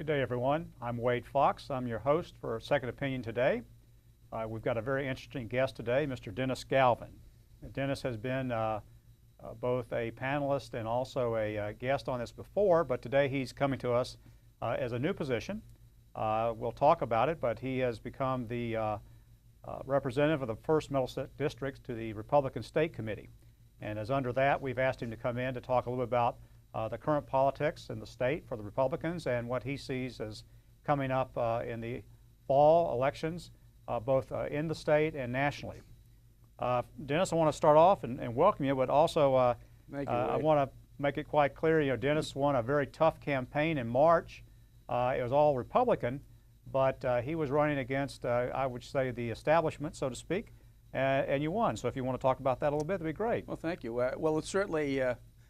Good day, everyone. I'm Wade Fox. I'm your host for Second Opinion today. We've got a very interesting guest today, Mr. Dennis Galvin. Dennis has been both a panelist and also a guest on this before, but today he's coming to us as a new position. We'll talk about it, but he has become the representative of the 1st Middlesex District to the Republican State Committee. And as under that, we've asked him to come in to talk a little bit about the current politics in the state for the Republicans and what he sees as coming up in the fall elections, both in the state and nationally. Dennis, I want to start off and welcome you, but also I want to make it quite clear, Dennis won a very tough campaign in March. It was all Republican, but he was running against, I would say, the establishment, so to speak, and you won. So if you want to talk about that a little bit, that'd be great. Well, thank you. Well, it's certainly,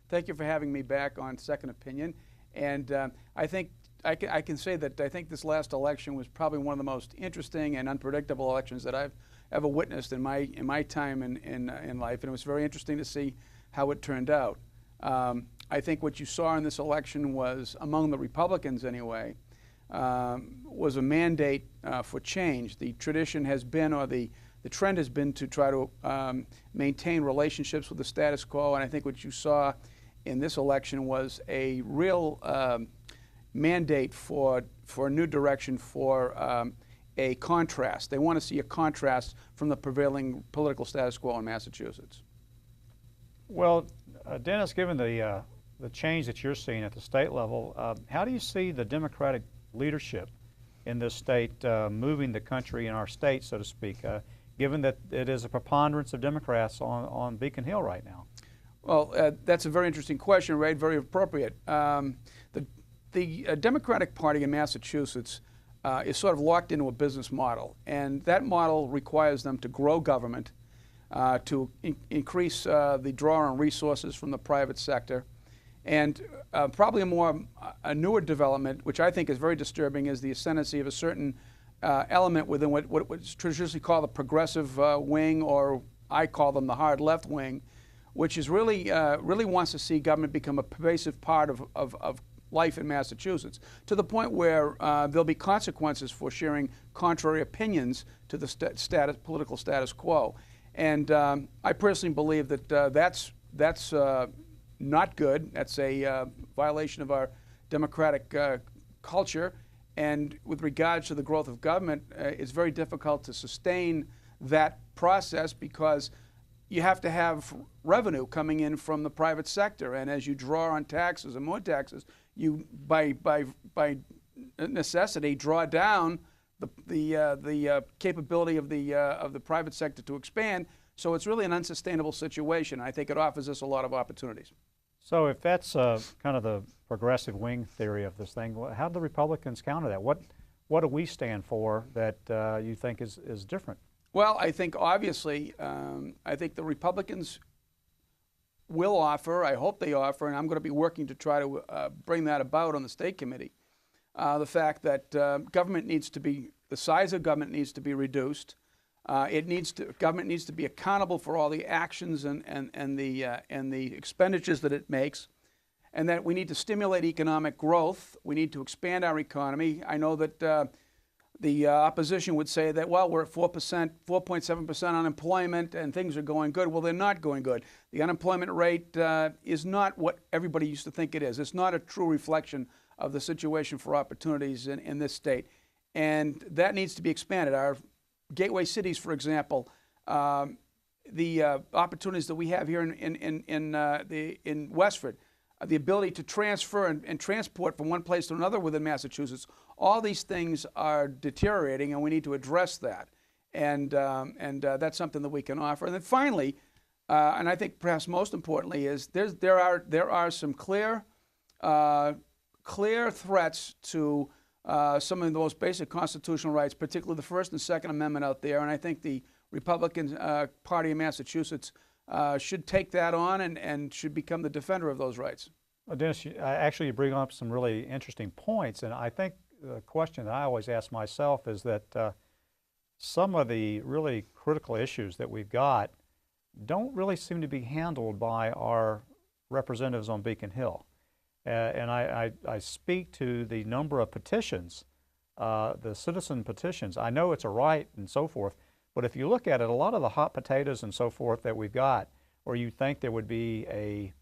thank you for having me back on Second Opinion. And I think I can say that I think this last election was probably one of the most interesting and unpredictable elections that I've ever witnessed in my time in life. And it was very interesting to see how it turned out. I think what you saw in this election was, among the Republicans anyway, was a mandate for change. The tradition has been, or the trend has been, to try to maintain relationships with the status quo. And I think what you saw in this election was a real mandate for a new direction, for a contrast. They want to see a contrast from the prevailing political status quo in Massachusetts. Well, Dennis, given the change that you're seeing at the state level, how do you see the Democratic leadership in this state moving the country in our state, so to speak, given that it is a preponderance of Democrats on Beacon Hill right now? Well, that's a very interesting question, Ray, very appropriate. The Democratic Party in Massachusetts is sort of locked into a business model, and that model requires them to grow government, to increase the draw on resources from the private sector. And probably a newer development, which I think is very disturbing, is the ascendancy of a certain element within what's traditionally called the progressive wing, or I call them the hard left wing, which is really wants to see government become a pervasive part of life in Massachusetts, to the point where there'll be consequences for sharing contrary opinions to the political status quo. And I personally believe that that's not good. That's a violation of our democratic culture. And with regards to the growth of government, it's very difficult to sustain that process, because you have to have revenue coming in from the private sector. And as you draw on taxes and more taxes, you, by necessity, draw down the capability of the private sector to expand. So it's really an unsustainable situation. I think it offers us a lot of opportunities. So if that's kind of the progressive wing theory of this thing, how do the Republicans counter that? What do we stand for that you think is different? Well, I think obviously, I think the Republicans will offer, I hope they offer, and I'm going to be working to try to bring that about on the state committee, the fact that government needs to be, the size of government needs to be reduced. Government needs to be accountable for all the actions and the expenditures that it makes, and that we need to stimulate economic growth. We need to expand our economy. I know that the opposition would say that, well, we're at 4.7% unemployment and things are going good. Well, they're not going good. The unemployment rate is not what everybody used to think it is. It's not a true reflection of the situation for opportunities in this state. And that needs to be expanded. Our gateway cities, for example, the opportunities that we have here in Westford, the ability to transfer and transport from one place to another within Massachusetts, all these things are deteriorating, and we need to address that. And that's something that we can offer. And then finally, and I think perhaps most importantly, is there are some clear threats to some of the most basic constitutional rights, particularly the First and Second Amendment out there. And I think the Republican Party in Massachusetts should take that on and should become the defender of those rights. Well, Dennis, actually you bring up some really interesting points, and I think the question that I always ask myself is that some of the really critical issues that we've got don't really seem to be handled by our representatives on Beacon Hill. and I speak to the number of petitions, the citizen petitions. I know it's a right and so forth, but if you look at it, a lot of the hot potatoes and so forth that we've got, where you think there would be a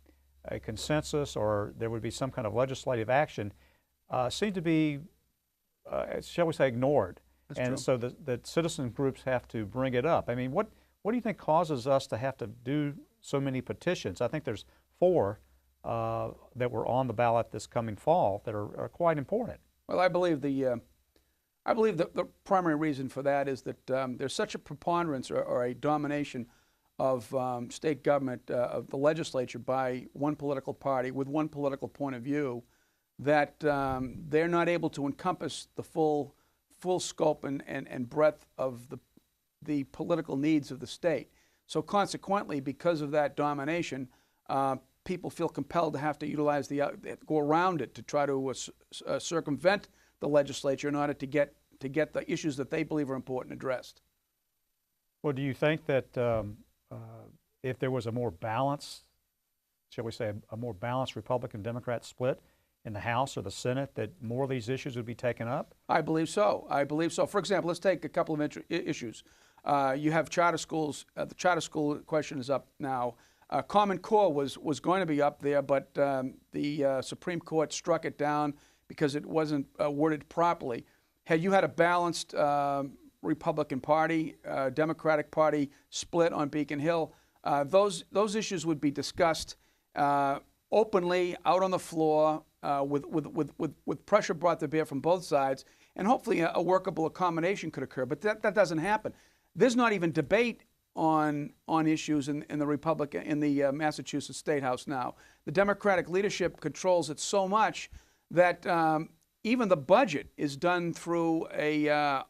consensus or there would be some kind of legislative action, seem to be, shall we say, ignored. That's and true. so the citizen groups have to bring it up. I mean, what do you think causes us to have to do so many petitions? I think there's 4 that were on the ballot this coming fall that are quite important. Well, I believe the primary reason for that is that there's such a preponderance or a domination of state government, of the legislature by one political party with one political point of view, that they're not able to encompass the full scope and breadth of the political needs of the state. So consequently, because of that domination, people feel compelled to have to utilize go around it to try to circumvent the legislature in order to get the issues that they believe are important addressed. Well, do you think that if there was a more balanced, shall we say, a more balanced Republican-Democrat split in the House or the Senate, that more of these issues would be taken up? I believe so. I believe so. For example, let's take a couple of issues. You have charter schools. The charter school question is up now. Common Core was going to be up there, but the Supreme Court struck it down because it wasn't worded properly. Had you had a balanced Republican Party, Democratic Party split on Beacon Hill, those issues would be discussed openly out on the floor with pressure brought to bear from both sides, and hopefully a workable accommodation could occur. But that doesn't happen. There's not even debate on issues in the Massachusetts State House now. The Democratic leadership controls it so much that even the budget is done through a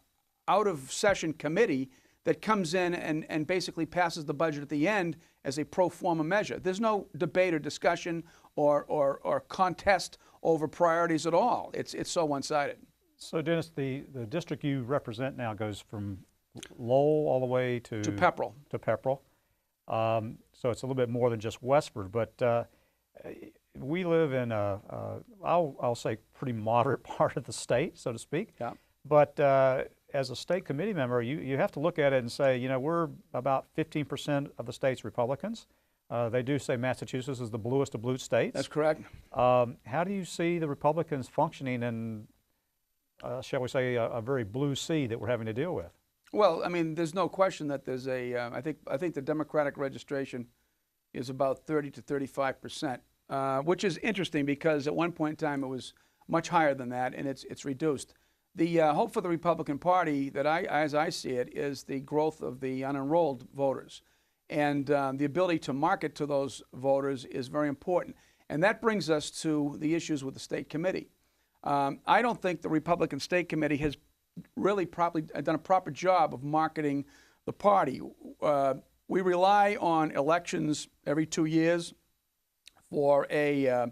out-of-session committee that comes in and basically passes the budget at the end as a pro forma measure. There's no debate or discussion or contest over priorities at all. It's so one-sided. So, Dennis, the district you represent now goes from Lowell all the way to Pepperell. To Pepperell. So it's a little bit more than just westward, but we live in I'll say pretty moderate part of the state, so to speak. Yeah. But as a state committee member, you have to look at it and say, you know, we're about 15% of the state's Republicans. They do say Massachusetts is the bluest of blue states. That's correct. How do you see the Republicans functioning in, shall we say, a very blue sea that we're having to deal with? Well, I mean, there's no question that there's I think the Democratic registration is about 30 to 35%, which is interesting because at one point in time it was much higher than that, and it's reduced. The hope for the Republican Party, as I see it, is the growth of the unenrolled voters, and the ability to market to those voters is very important. And that brings us to the issues with the state committee. I don't think the Republican State Committee has really probably done a proper job of marketing the party. We rely on elections every 2 years for a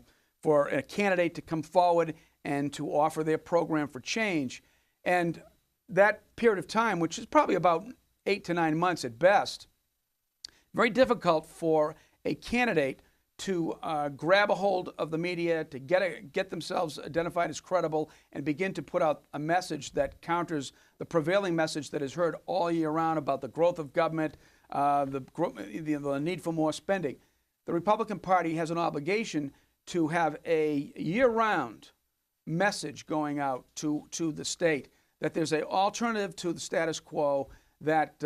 candidate to come forward and to offer their program for change. And that period of time, which is probably about 8 to 9 months at best, very difficult for a candidate to grab a hold of the media, to get themselves identified as credible, and begin to put out a message that counters the prevailing message that is heard all year round about the growth of government, the need for more spending. The Republican Party has an obligation to have a year-round message going out to the state that there's an alternative to the status quo, that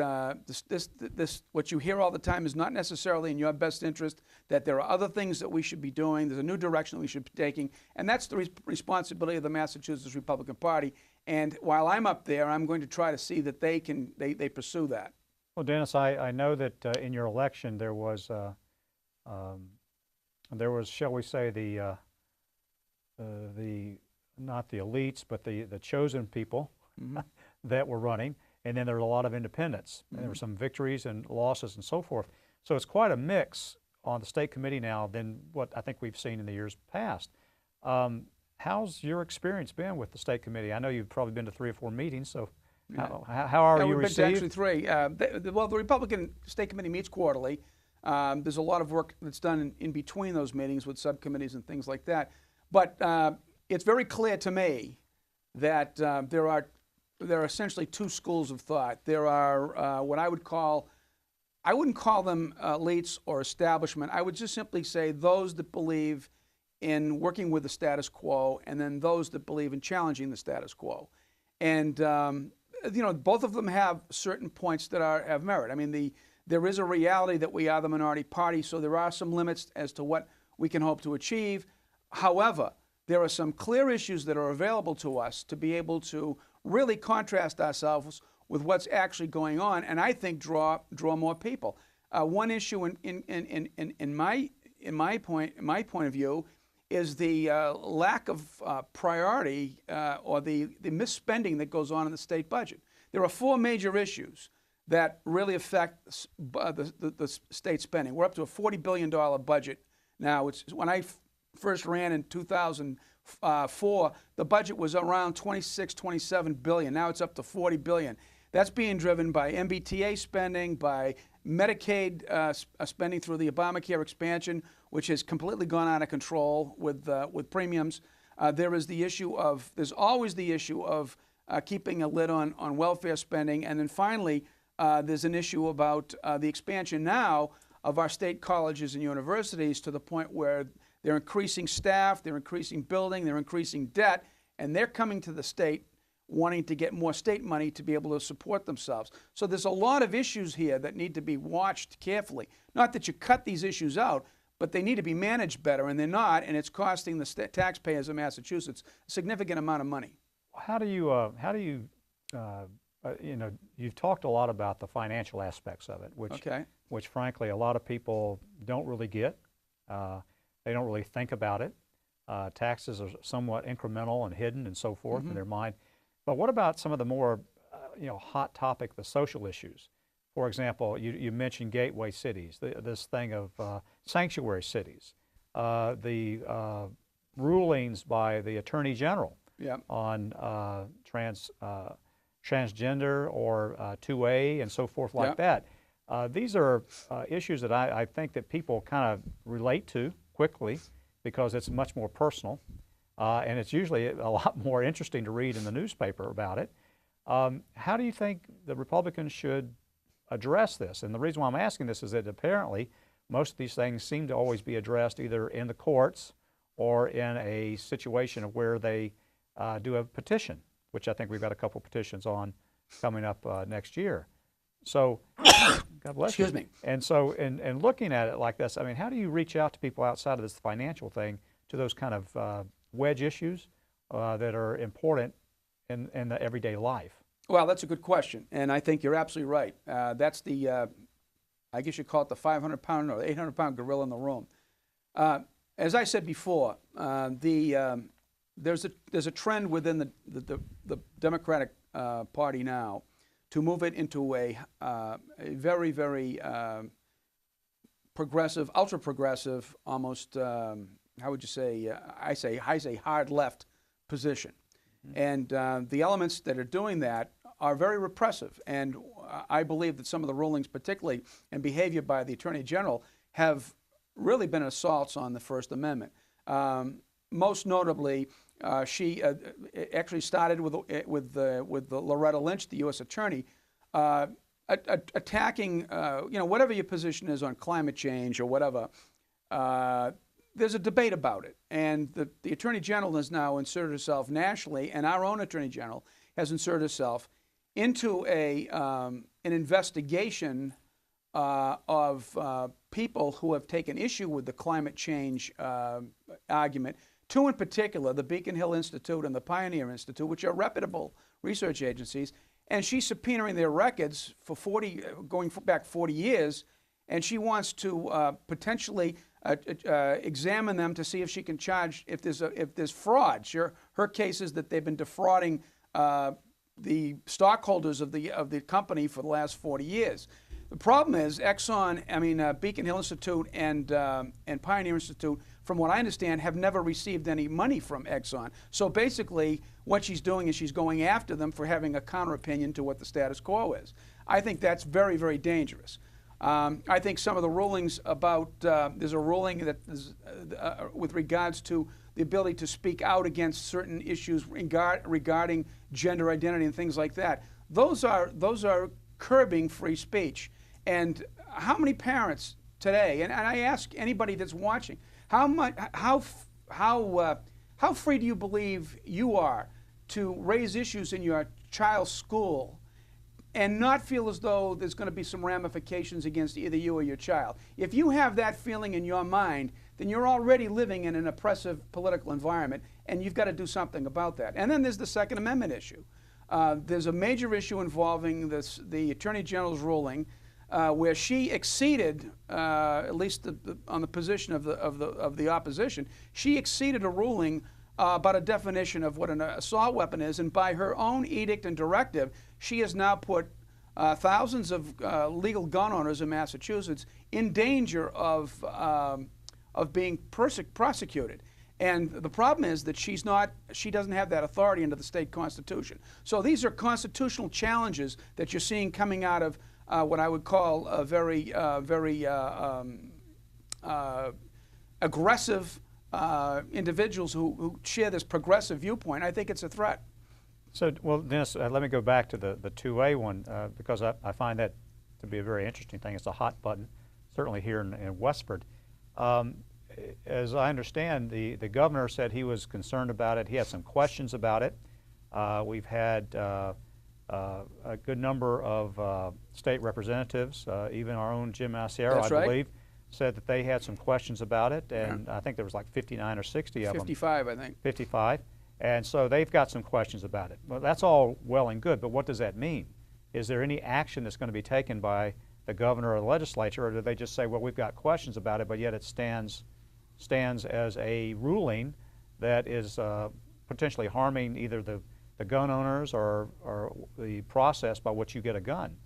this what you hear all the time is not necessarily in your best interest, that there are other things that we should be doing, there's a new direction that we should be taking, and that's the responsibility of the Massachusetts Republican Party. And while I'm up there, I'm going to try to see that they pursue that. Well, Dennis, I know that in your election there was, shall we say, the not the elites, but the chosen people that were running. And then there were a lot of independents. And there were some victories and losses and so forth. So it's quite a mix on the state committee now than what I think we've seen in the years past. How's your experience been with the state committee? I know you've probably been to 3 or 4 meetings, so how are you received? We've been to actually 3. Well, the Republican State Committee meets quarterly. There's a lot of work that's done in between those meetings with subcommittees and things like that. But it's very clear to me that there are essentially two schools of thought. There are what I wouldn't call them elites or establishment. I would just simply say those that believe in working with the status quo, and then those that believe in challenging the status quo. And both of them have certain points that have merit. I mean, there is a reality that we are the minority party, so there are some limits as to what we can hope to achieve. However, there are some clear issues that are available to us to be able to really contrast ourselves with what's actually going on, and I think draw more people. One issue in my point of view is the lack of priority or the misspending that goes on in the state budget. There are four major issues that really affect the state spending. We're up to a $40 billion budget now. When I first ran in 2004, the budget was around 27 billion. Now it's up to 40 billion. That's being driven by MBTA spending, by Medicaid spending through the Obamacare expansion, which has completely gone out of control with premiums. There's always the issue of keeping a lid on welfare spending. And then finally, there's an issue about the expansion now of our state colleges and universities to the point where they're increasing staff, they're increasing building, they're increasing debt, and they're coming to the state wanting to get more state money to be able to support themselves. So there's a lot of issues here that need to be watched carefully. Not that you cut these issues out, but they need to be managed better, and they're not, and it's costing the taxpayers of Massachusetts a significant amount of money. You've talked a lot about the financial aspects of it, which frankly a lot of people don't really get. They don't really think about it. Taxes are somewhat incremental and hidden and so forth in their mind. But what about some of the more, hot topic, the social issues? For example, you mentioned gateway cities, this thing of sanctuary cities, the rulings by the Attorney General on transgender or 2A and so forth like that. These are issues that I think that people kind of relate to quickly because it's much more personal. And it's usually a lot more interesting to read in the newspaper about it. How do you think the Republicans should address this? And the reason why I'm asking this is that apparently most of these things seem to always be addressed either in the courts or in a situation of where they do a petition, which I think we've got a couple petitions on coming up next year. So, God bless you. Excuse me. And so, in looking at it like this, I mean, how do you reach out to people outside of this financial thing to those kind of wedge issues that are important in the everyday life? Well, that's a good question, and I think you're absolutely right. That's I guess you call it the 500-pound or 800-pound gorilla in the room. As I said before, there's a trend within the Democratic Party now to move it into a very, very progressive, ultra-progressive, almost, how would you say, I say hard left position. And the elements that are doing that are very repressive. And I believe that some of the rulings, particularly in behavior by the Attorney General, have really been assaults on the First Amendment. Most notably, she actually started with Loretta Lynch, the U.S. Attorney, attacking, whatever your position is on climate change or whatever. There's a debate about it, and the Attorney General has now inserted herself nationally, and our own Attorney General has inserted herself into an investigation of people who have taken issue with the climate change argument. Two in particular, the Beacon Hill Institute and the Pioneer Institute, which are reputable research agencies, and she's subpoenaing their records for going back 40 years, and she wants to potentially examine them to see if she can charge if there's fraud. Her case is that they've been defrauding the stockholders of the company for the last 40 years. The problem is Beacon Hill Institute and Pioneer Institute, from what I understand, have never received any money from Exxon. So basically, what she's doing is she's going after them for having a counter opinion to what the status quo is. I think that's very, very dangerous. I think some of the rulings about, there's a ruling that is, with regards to the ability to speak out against certain issues regarding gender identity and things like that. Those are curbing free speech. And how many parents today, and I ask anybody that's watching, how free do you believe you are to raise issues in your child's school and not feel as though there's going to be some ramifications against either you or your child? If you have that feeling in your mind, then you're already living in an oppressive political environment, and you've got to do something about that. And then there's the Second Amendment issue. There's a major issue involving the Attorney General's ruling, where she exceeded, at least on the position of the opposition, she exceeded a ruling about a definition of what an assault weapon is, and by her own edict and directive, she has now put thousands of legal gun owners in Massachusetts in danger of being prosecuted. And the problem is that she doesn't have that authority under the state constitution. So these are constitutional challenges that you're seeing coming out of what I would call a very aggressive individuals who share this progressive viewpoint. I think it's a threat. So, well, Dennis, let me go back to the 2A one, because I find that to be a very interesting thing. It's a hot button, certainly here in Westford. As I understand, the governor said he was concerned about it. He had some questions about it. We've had a good number of state representatives, even our own Jim Maciero, I believe, said that they had some questions about it, and I think there was like 59 or 60 of them. 55, I think. 55. And so they've got some questions about it. Well, that's all well and good, but what does that mean? Is there any action that's going to be taken by the governor or the legislature, or do they just say, well, we've got questions about it, but yet it stands as a ruling that is potentially harming either the gun owners or the process by which you get a gun?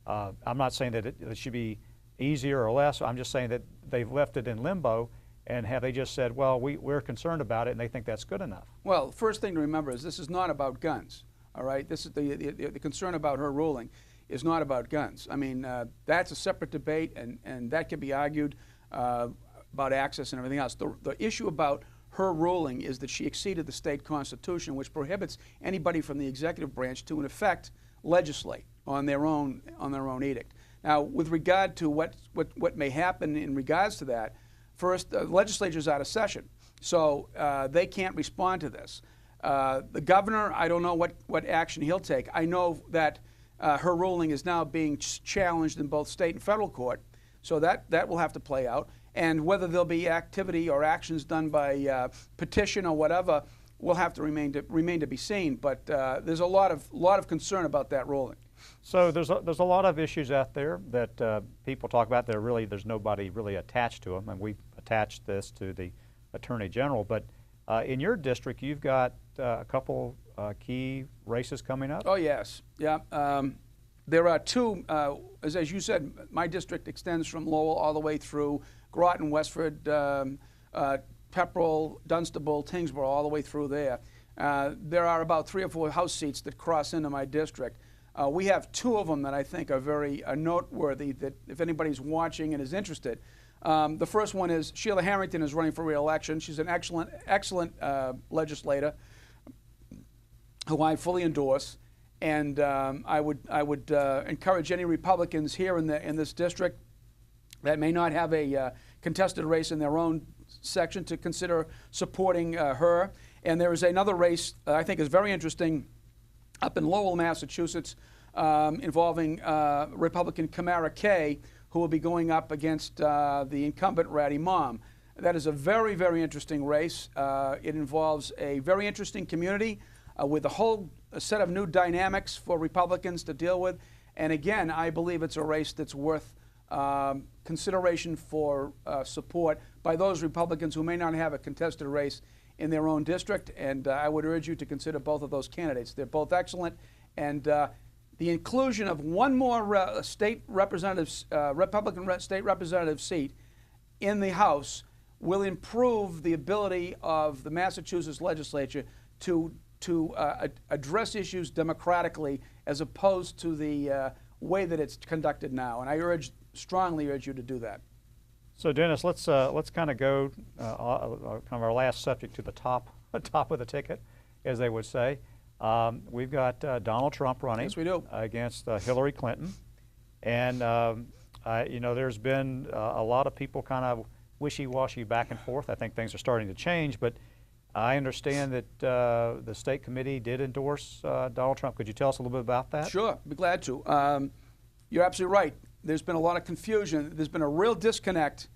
I'm not saying that it should be easier or less. I'm just saying that they've left it in limbo, and have they just said, well, we're concerned about it, and they think that's good enough? Well, first thing to remember is this is not about guns, all right? This is the concern about her ruling is not about guns. I mean, that's a separate debate, and that can be argued about access and everything else. The issue about her ruling is that she exceeded the state constitution, which prohibits anybody from the executive branch to, in effect, legislate on their own edict. Now, with regard to what may happen in regards to that, first, the legislature's out of session, so they can't respond to this. The governor, I don't know what action he'll take. I know that her ruling is now being challenged in both state and federal court, so that will have to play out. And whether there'll be activity or actions done by petition or whatever will have to remain to be seen. But there's a lot of concern about that ruling. So there's a lot of issues out there that people talk about. There's nobody really attached to them, and we've attached this to the Attorney General. But in your district, you've got a couple key races coming up. Oh yes, yeah. There are two. As you said, my district extends from Lowell all the way through Groton, Westford, Pepperell, Dunstable, Tingsboro, all the way through there. There are about 3 or 4 House seats that cross into my district. We have 2 of them that I think are very noteworthy, that if anybody's watching and is interested. The first one is Sheila Harrington is running for re-election. She's an excellent legislator who I fully endorse. And I would encourage any Republicans here in this district that may not have a contested race in their own section to consider supporting her. And there is another race that I think is very interesting up in Lowell, Massachusetts, involving Republican Kamara Kay, who will be going up against the incumbent Ratty Mom. That is a very, very interesting race. It involves a very interesting community with a whole set of new dynamics for Republicans to deal with. And again, I believe it's a race that's worth consideration for support by those Republicans who may not have a contested race in their own district. And I would urge you to consider both of those candidates. They're both excellent. And the inclusion of one more Republican state representative seat in the House will improve the ability of the Massachusetts legislature to address issues democratically as opposed to the way that it's conducted now. And I urge strongly urge you to do that. So Dennis, let's kind of go kind of our last subject to the top of the ticket, as they would say. We've got Donald Trump running Yes, we do. against Hillary Clinton, and you know, there's been a lot of people kind of wishy-washy back and forth. I think things are starting to change, but I understand that the state committee did endorse Donald Trump. Could you tell us a little bit about that? Sure, I'd be glad to. You're absolutely right. There's been a lot of confusion. There's been a real disconnect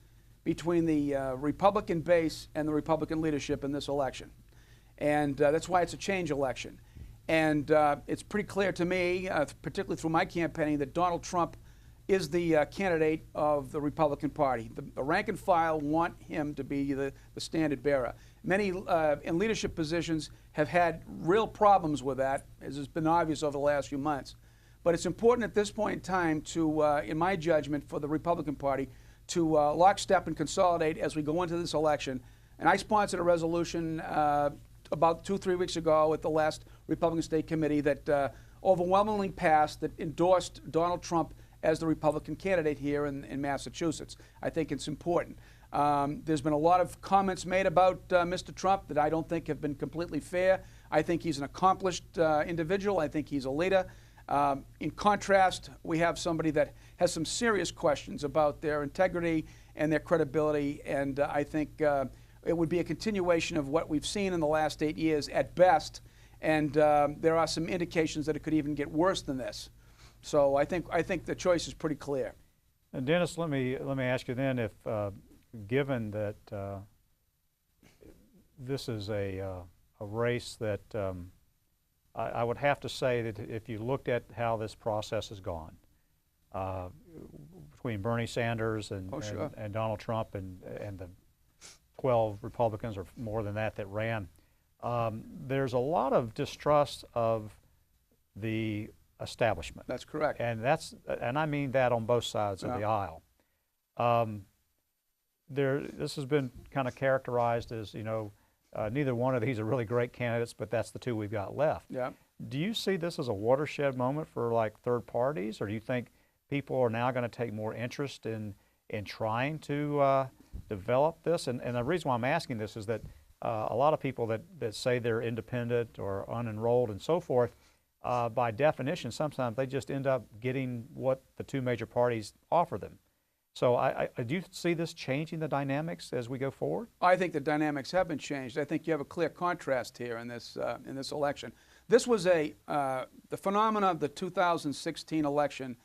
between the Republican base and the Republican leadership in this election. And that's why it's a change election. And it's pretty clear to me, particularly through my campaigning, that Donald Trump is the candidate of the Republican Party. The rank and file want him to be the standard bearer. Many in leadership positions have had real problems with that, as has been obvious over the last few months. But it's important at this point in time to, in my judgment, for the Republican Party to lockstep and consolidate as we go into this election. And I sponsored a resolution about 2-3 weeks ago at the last Republican State Committee that overwhelmingly passed, that endorsed Donald Trump as the Republican candidate here in Massachusetts. I think it's important. There's been a lot of comments made about Mr. Trump that I don't think have been completely fair. I think he's an accomplished individual. I think he's a leader. In contrast, we have somebody that has some serious questions about their integrity and their credibility, and I think it would be a continuation of what we've seen in the last 8 years at best, and there are some indications that it could even get worse than this. So I think the choice is pretty clear. And Dennis, let me ask you then, if given that this is a race that I would have to say that if you looked at how this process has gone between Bernie Sanders and Donald Trump and the 12 Republicans or more than that ran, there's a lot of distrust of the establishment. That's correct. And I mean that on both sides of the aisle. This has been kind of characterized as, you know, neither one of these are really great candidates, but that's the two we've got left. Yeah. Do you see this as a watershed moment for like third parties, or do you think people are now going to take more interest in trying to develop this? And the reason why I'm asking this is that a lot of people that say they're independent or unenrolled and so forth, by definition, sometimes they just end up getting what the two major parties offer them. So do you see this changing the dynamics as we go forward? I think the dynamics have been changed. I think you have a clear contrast here in this election. This was the phenomena of the 2016 election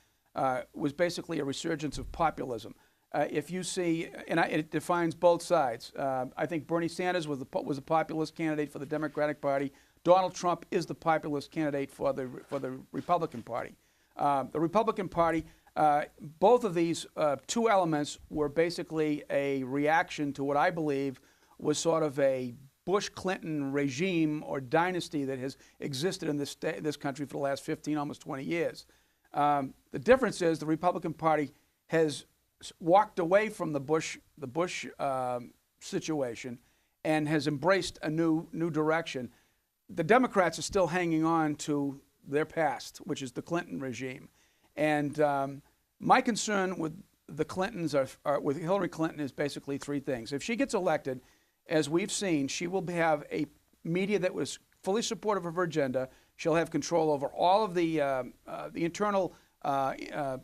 was basically a resurgence of populism. If you see, and it defines both sides. I think Bernie Sanders was a populist candidate for the Democratic Party. Donald Trump is the populist candidate for the Republican Party. The Republican Party, both of these two elements were basically a reaction to what I believe was sort of a Bush-Clinton regime or dynasty that has existed in this country for the last 15, almost 20 years. The difference is the Republican Party has walked away from the Bush situation and has embraced a new direction. The Democrats are still hanging on to their past, which is the Clinton regime. And my concern with the Clintons, with Hillary Clinton, is basically three things. If she gets elected, as we've seen, she will have a media that was fully supportive of her agenda. She'll have control over all of the internal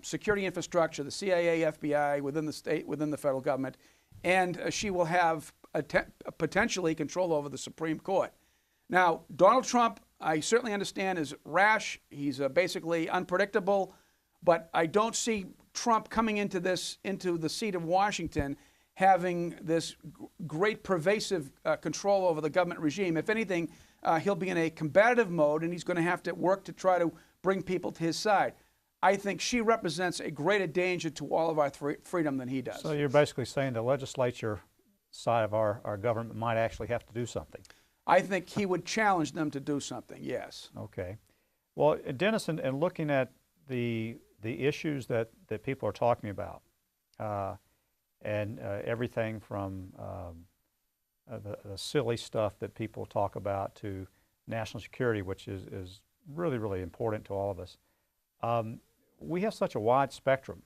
security infrastructure, the CIA, FBI, within the state, within the federal government, and she will have potentially control over the Supreme Court. Now, Donald Trump, I certainly understand, is rash. He's basically unpredictable, but I don't see Trump coming into the seat of Washington having this great pervasive control over the government regime. If anything, he'll be in a combative mode, and he's going to have to work to try to bring people to his side. I think she represents a greater danger to all of our freedom than he does. So you're basically saying the legislature side of our government might actually have to do something. I think he would challenge them to do something, yes. Okay. Well, Dennis, and looking at the issues that people are talking about, and everything from the silly stuff that people talk about to national security, which is really, really important to all of us. We have such a wide spectrum,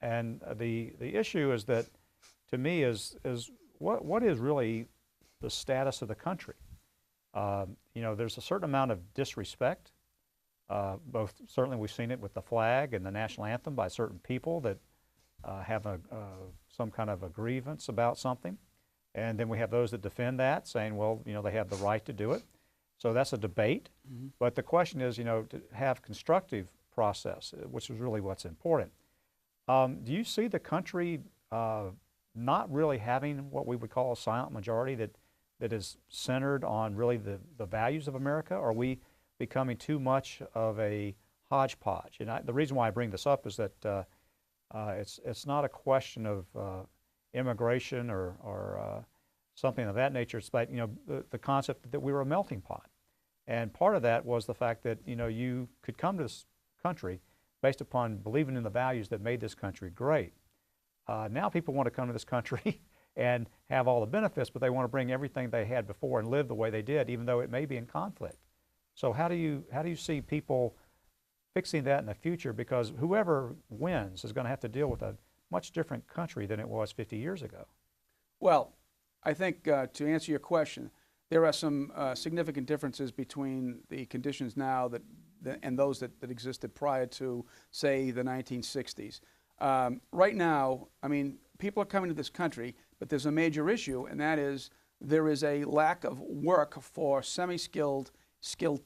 the issue is that, to me, is what is really the status of the country? You know, there's a certain amount of disrespect. Both certainly we've seen it with the flag and the national anthem by certain people that have some kind of a grievance about something, and then we have those that defend that, saying, well, you know, they have the right to do it. So that's a debate. Mm-hmm. But the question is, you know, to have constructive process, which is really what's important. Do you see the country not really having what we would call a silent majority that is centered on really the values of America? Or are we becoming too much of a hodgepodge? And the reason why I bring this up is that it's not a question of immigration or something of that nature. It's about, you know, the concept that we were a melting pot. And part of that was the fact that, you know, you could come to this country based upon believing in the values that made this country great. Now people want to come to this country and have all the benefits, but they want to bring everything they had before and live the way they did, even though it may be in conflict. So how do you see people fixing that in the future? Because whoever wins is going to have to deal with a much different country than it was 50 years ago. Well, I think to answer your question, there are some significant differences between the conditions now and those that existed prior to, say, the 1960s. Right now, I mean, people are coming to this country, but there's a major issue, and that is there is a lack of work for skilled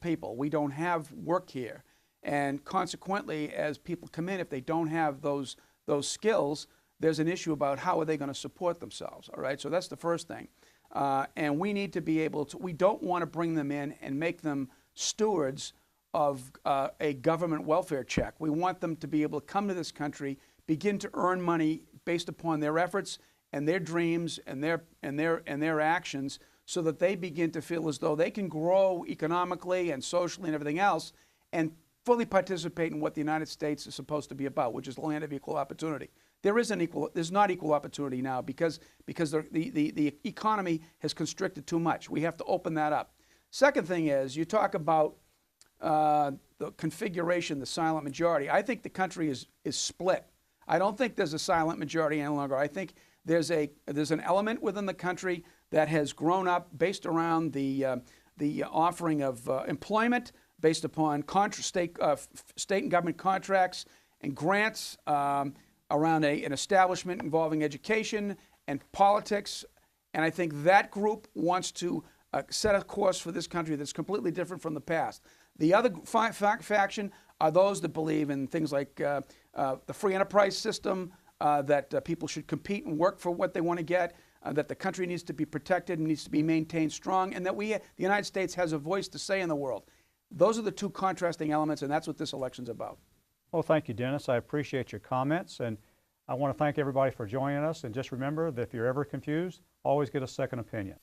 people. We don't have work here. And consequently, as people come in, if they don't have those skills, there's an issue about how are they going to support themselves, all right? So that's the first thing. And we need to be able to, we don't want to bring them in and make them stewards of a government welfare check. We want them to be able to come to this country, begin to earn money based upon their efforts and their dreams and their actions, so that they begin to feel as though they can grow economically and socially and everything else and fully participate in what the United States is supposed to be about, which is the land of equal opportunity. There's not equal opportunity now because the economy has constricted too much. We have to open that up. Second thing is, you talk about the configuration, the silent majority. I think the country is split. I don't think there's a silent majority any longer. I think there's an element within the country that has grown up based around the offering of employment based upon state and government contracts and grants around an establishment involving education and politics. And I think that group wants to set a course for this country that's completely different from the past. The other faction are those that believe in things like the free enterprise system, that people should compete and work for what they want to get, that the country needs to be protected and needs to be maintained strong, and that the United States has a voice to say in the world. Those are the two contrasting elements, and that's what this election's about. Well, thank you, Dennis. I appreciate your comments, and I want to thank everybody for joining us. And just remember that if you're ever confused, always get a second opinion.